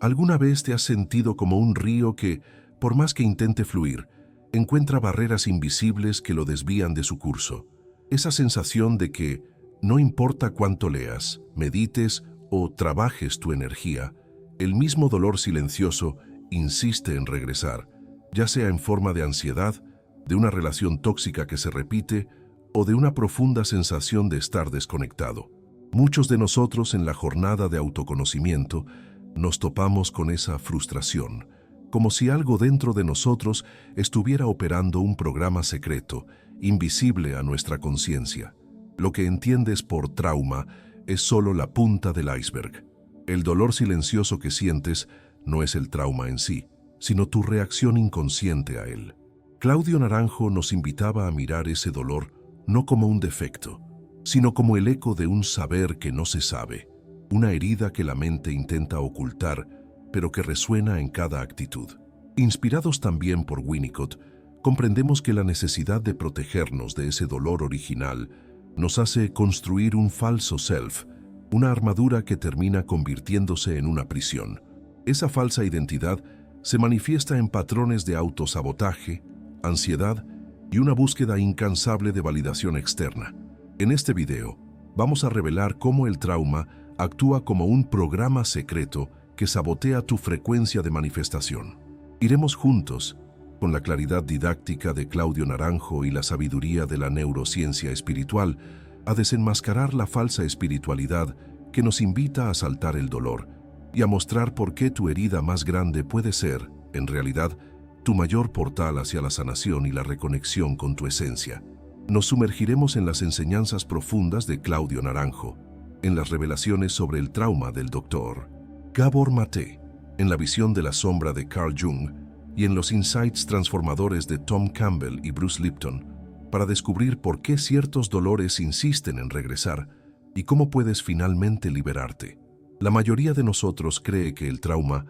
¿Alguna vez te has sentido como un río que, por más que intente fluir, encuentra barreras invisibles que lo desvían de su curso? Esa sensación de que, no importa cuánto leas, medites o trabajes tu energía, el mismo dolor silencioso insiste en regresar, ya sea en forma de ansiedad, de una relación tóxica que se repite o de una profunda sensación de estar desconectado. Muchos de nosotros en la jornada de autoconocimiento nos topamos con esa frustración, como si algo dentro de nosotros estuviera operando un programa secreto, invisible a nuestra conciencia. Lo que entiendes por trauma es solo la punta del iceberg. El dolor silencioso que sientes no es el trauma en sí, sino tu reacción inconsciente a él. Claudio Naranjo nos invitaba a mirar ese dolor no como un defecto, sino como el eco de un saber que no se sabe, una herida que la mente intenta ocultar, pero que resuena en cada actitud. Inspirados también por Winnicott, comprendemos que la necesidad de protegernos de ese dolor original nos hace construir un falso self, una armadura que termina convirtiéndose en una prisión. Esa falsa identidad se manifiesta en patrones de autosabotaje, ansiedad y una búsqueda incansable de validación externa. En este video, vamos a revelar cómo el trauma actúa como un programa secreto que sabotea tu frecuencia de manifestación. Iremos juntos, con la claridad didáctica de Claudio Naranjo y la sabiduría de la neurociencia espiritual, a desenmascarar la falsa espiritualidad que nos invita a saltar el dolor y a mostrar por qué tu herida más grande puede ser, en realidad, tu mayor portal hacia la sanación y la reconexión con tu esencia. Nos sumergiremos en las enseñanzas profundas de Claudio Naranjo, en las revelaciones sobre el trauma del Dr. Gabor Mate, en la visión de la sombra de Carl Jung y en los insights transformadores de Tom Campbell y Bruce Lipton, para descubrir por qué ciertos dolores insisten en regresar y cómo puedes finalmente liberarte. La mayoría de nosotros cree que el trauma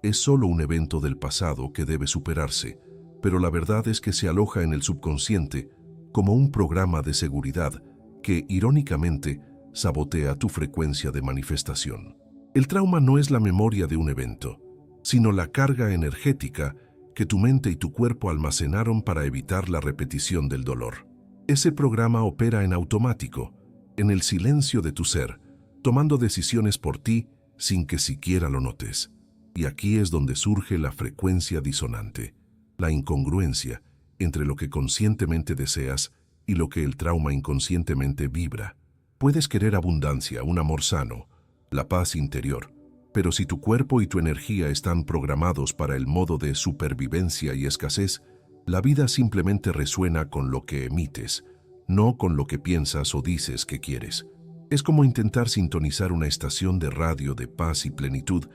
es solo un evento del pasado que debe superarse, pero la verdad es que se aloja en el subconsciente como un programa de seguridad que, irónicamente, sabotea tu frecuencia de manifestación. El trauma no es la memoria de un evento, sino la carga energética que tu mente y tu cuerpo almacenaron para evitar la repetición del dolor. Ese programa opera en automático, en el silencio de tu ser, tomando decisiones por ti sin que siquiera lo notes. Y aquí es donde surge la frecuencia disonante, la incongruencia entre lo que conscientemente deseas y lo que el trauma inconscientemente vibra. Puedes querer abundancia, un amor sano, la paz interior, pero si tu cuerpo y tu energía están programados para el modo de supervivencia y escasez, la vida simplemente resuena con lo que emites, no con lo que piensas o dices que quieres. Es como intentar sintonizar una estación de radio de paz y plenitud,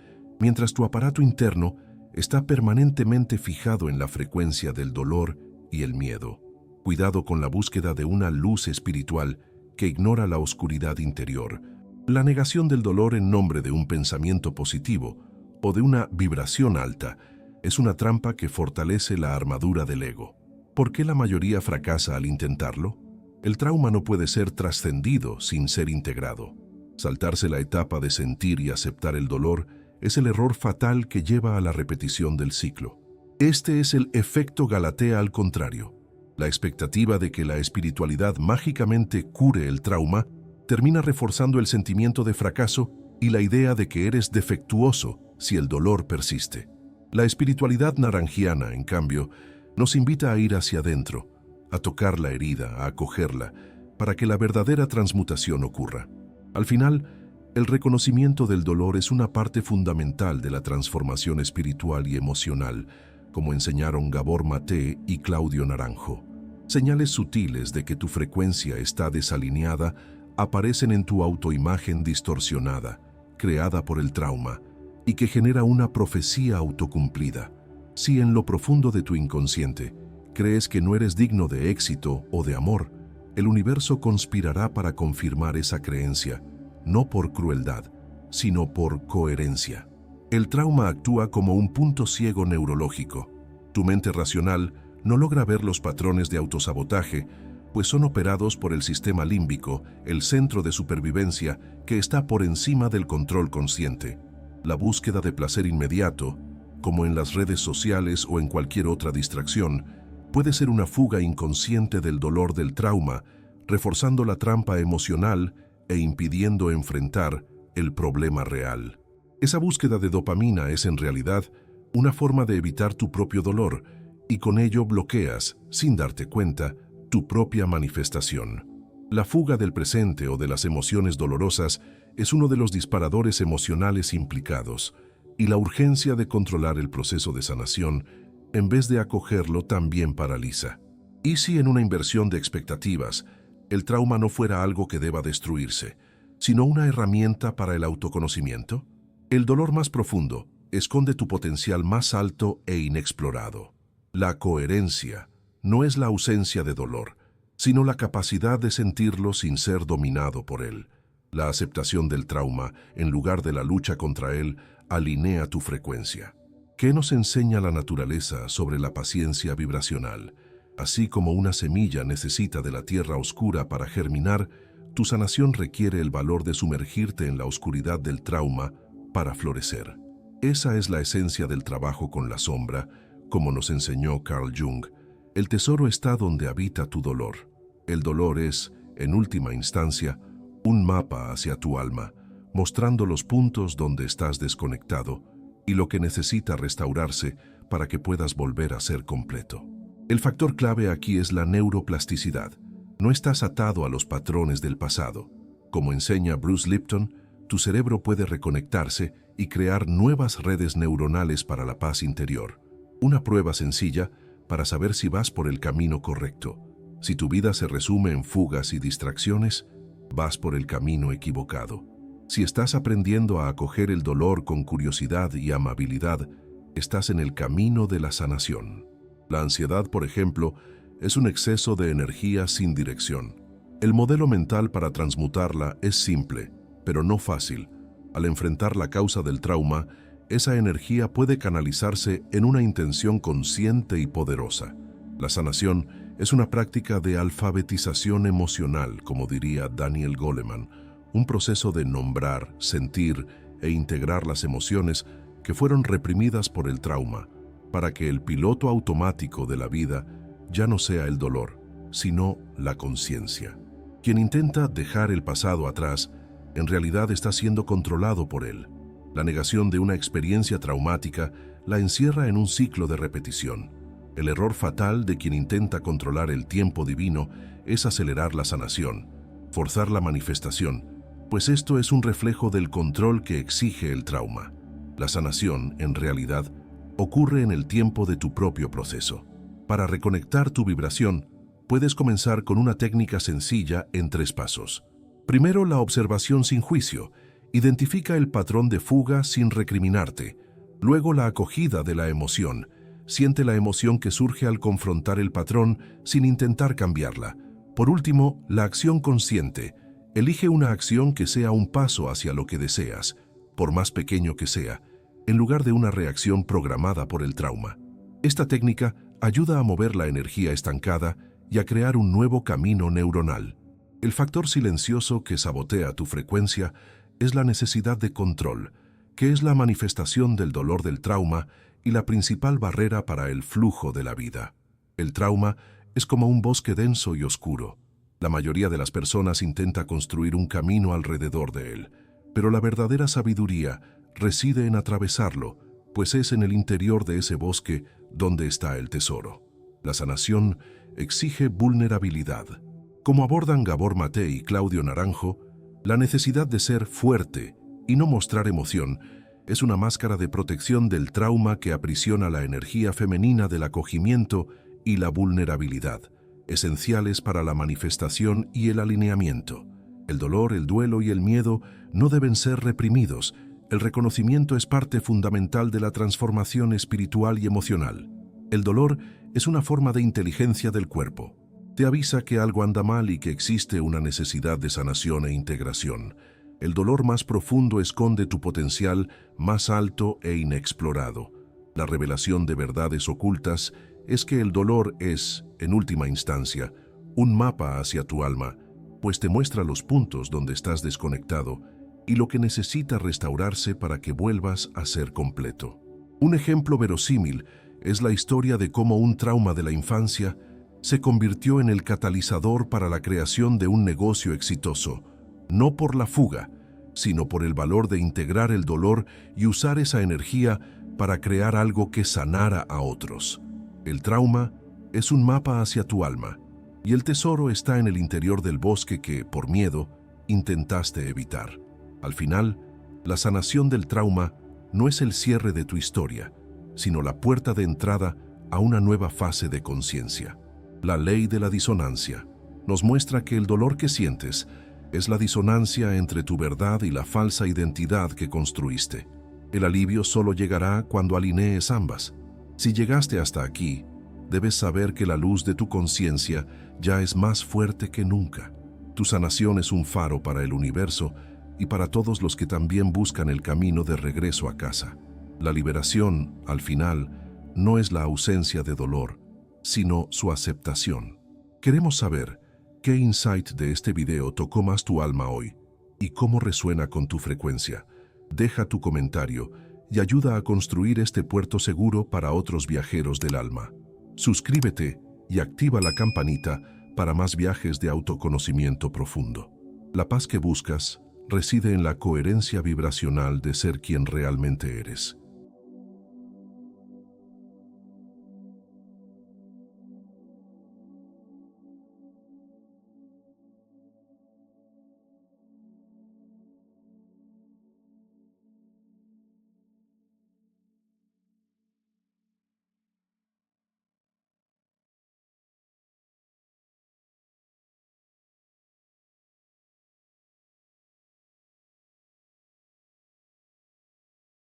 mientras tu aparato interno está permanentemente fijado en la frecuencia del dolor y el miedo. Cuidado con la búsqueda de una luz espiritual que ignora la oscuridad interior, la negación del dolor en nombre de un pensamiento positivo o de una vibración alta es una trampa que fortalece la armadura del ego. ¿Por qué la mayoría fracasa al intentarlo? El trauma no puede ser trascendido sin ser integrado. Saltarse la etapa de sentir y aceptar el dolor es el error fatal que lleva a la repetición del ciclo. Este es el efecto Galatea al contrario. La expectativa de que la espiritualidad mágicamente cure el trauma termina reforzando el sentimiento de fracaso y la idea de que eres defectuoso si el dolor persiste. La espiritualidad naranjiana, en cambio, nos invita a ir hacia adentro, a tocar la herida, a acogerla, para que la verdadera transmutación ocurra. Al final, el reconocimiento del dolor es una parte fundamental de la transformación espiritual y emocional, como enseñaron Gabor Mate y Claudio Naranjo. Señales sutiles de que tu frecuencia está desalineada aparecen en tu autoimagen distorsionada, creada por el trauma, y que genera una profecía autocumplida. Si en lo profundo de tu inconsciente crees que no eres digno de éxito o de amor, el universo conspirará para confirmar esa creencia, no por crueldad, sino por coherencia. El trauma actúa como un punto ciego neurológico. Tu mente racional no logra ver los patrones de autosabotaje, pues son operados por el sistema límbico, el centro de supervivencia que está por encima del control consciente. La búsqueda de placer inmediato, como en las redes sociales o en cualquier otra distracción, puede ser una fuga inconsciente del dolor del trauma, reforzando la trampa emocional e impidiendo enfrentar el problema real. Esa búsqueda de dopamina es en realidad una forma de evitar tu propio dolor y con ello bloqueas, sin darte cuenta, tu propia manifestación. La fuga del presente o de las emociones dolorosas es uno de los disparadores emocionales implicados, y la urgencia de controlar el proceso de sanación, en vez de acogerlo, también paraliza. ¿Y si en una inversión de expectativas, el trauma no fuera algo que deba destruirse, sino una herramienta para el autoconocimiento? El dolor más profundo esconde tu potencial más alto e inexplorado. La coherencia no es la ausencia de dolor, sino la capacidad de sentirlo sin ser dominado por él. La aceptación del trauma, en lugar de la lucha contra él, alinea tu frecuencia. ¿Qué nos enseña la naturaleza sobre la paciencia vibracional? Así como una semilla necesita de la tierra oscura para germinar, tu sanación requiere el valor de sumergirte en la oscuridad del trauma para florecer. Esa es la esencia del trabajo con la sombra, como nos enseñó Carl Jung. El tesoro está donde habita tu dolor. El dolor es, en última instancia, un mapa hacia tu alma, mostrando los puntos donde estás desconectado y lo que necesita restaurarse para que puedas volver a ser completo. El factor clave aquí es la neuroplasticidad. No estás atado a los patrones del pasado. Como enseña Bruce Lipton, tu cerebro puede reconectarse y crear nuevas redes neuronales para la paz interior. Una prueba sencilla para saber si vas por el camino correcto. Si tu vida se resume en fugas y distracciones, vas por el camino equivocado. Si estás aprendiendo a acoger el dolor con curiosidad y amabilidad, estás en el camino de la sanación. La ansiedad, por ejemplo, es un exceso de energía sin dirección. El modelo mental para transmutarla es simple, pero no fácil. Al enfrentar la causa del trauma, esa energía puede canalizarse en una intención consciente y poderosa. La sanación es una práctica de alfabetización emocional, como diría Daniel Goleman, un proceso de nombrar, sentir e integrar las emociones que fueron reprimidas por el trauma, para que el piloto automático de la vida ya no sea el dolor, sino la conciencia. Quien intenta dejar el pasado atrás, en realidad está siendo controlado por él. La negación de una experiencia traumática la encierra en un ciclo de repetición. El error fatal de quien intenta controlar el tiempo divino es acelerar la sanación, forzar la manifestación, pues esto es un reflejo del control que exige el trauma. La sanación, en realidad, ocurre en el tiempo de tu propio proceso. Para reconectar tu vibración, puedes comenzar con una técnica sencilla en 3 pasos. Primero, la observación sin juicio. Identifica el patrón de fuga sin recriminarte. Luego, la acogida de la emoción. Siente la emoción que surge al confrontar el patrón sin intentar cambiarla. Por último, la acción consciente. Elige una acción que sea un paso hacia lo que deseas, por más pequeño que sea, en lugar de una reacción programada por el trauma. Esta técnica ayuda a mover la energía estancada y a crear un nuevo camino neuronal. El factor silencioso que sabotea tu frecuencia es la necesidad de control, que es la manifestación del dolor del trauma y la principal barrera para el flujo de la vida. El trauma es como un bosque denso y oscuro. La mayoría de las personas intenta construir un camino alrededor de él, pero la verdadera sabiduría reside en atravesarlo, pues es en el interior de ese bosque donde está el tesoro. La sanación exige vulnerabilidad. Como abordan Gabor Maté y Claudio Naranjo, la necesidad de ser fuerte y no mostrar emoción es una máscara de protección del trauma que aprisiona la energía femenina del acogimiento y la vulnerabilidad, esenciales para la manifestación y el alineamiento. El dolor, el duelo y el miedo no deben ser reprimidos. El reconocimiento es parte fundamental de la transformación espiritual y emocional. El dolor es una forma de inteligencia del cuerpo. Te avisa que algo anda mal y que existe una necesidad de sanación e integración. El dolor más profundo esconde tu potencial más alto e inexplorado. La revelación de verdades ocultas es que el dolor es, en última instancia, un mapa hacia tu alma, pues te muestra los puntos donde estás desconectado y lo que necesita restaurarse para que vuelvas a ser completo. Un ejemplo verosímil es la historia de cómo un trauma de la infancia se convirtió en el catalizador para la creación de un negocio exitoso, no por la fuga, sino por el valor de integrar el dolor y usar esa energía para crear algo que sanara a otros. El trauma es un mapa hacia tu alma, y el tesoro está en el interior del bosque que, por miedo, intentaste evitar. Al final, la sanación del trauma no es el cierre de tu historia, sino la puerta de entrada a una nueva fase de conciencia. La ley de la disonancia nos muestra que el dolor que sientes es la disonancia entre tu verdad y la falsa identidad que construiste. El alivio solo llegará cuando alinees ambas. Si llegaste hasta aquí, debes saber que la luz de tu conciencia ya es más fuerte que nunca. Tu sanación es un faro para el universo y para todos los que también buscan el camino de regreso a casa. La liberación, al final, no es la ausencia de dolor, sino su aceptación. Queremos saber qué insight de este video tocó más tu alma hoy y cómo resuena con tu frecuencia. Deja tu comentario y ayuda a construir este puerto seguro para otros viajeros del alma. Suscríbete y activa la campanita para más viajes de autoconocimiento profundo. La paz que buscas reside en la coherencia vibracional de ser quien realmente eres.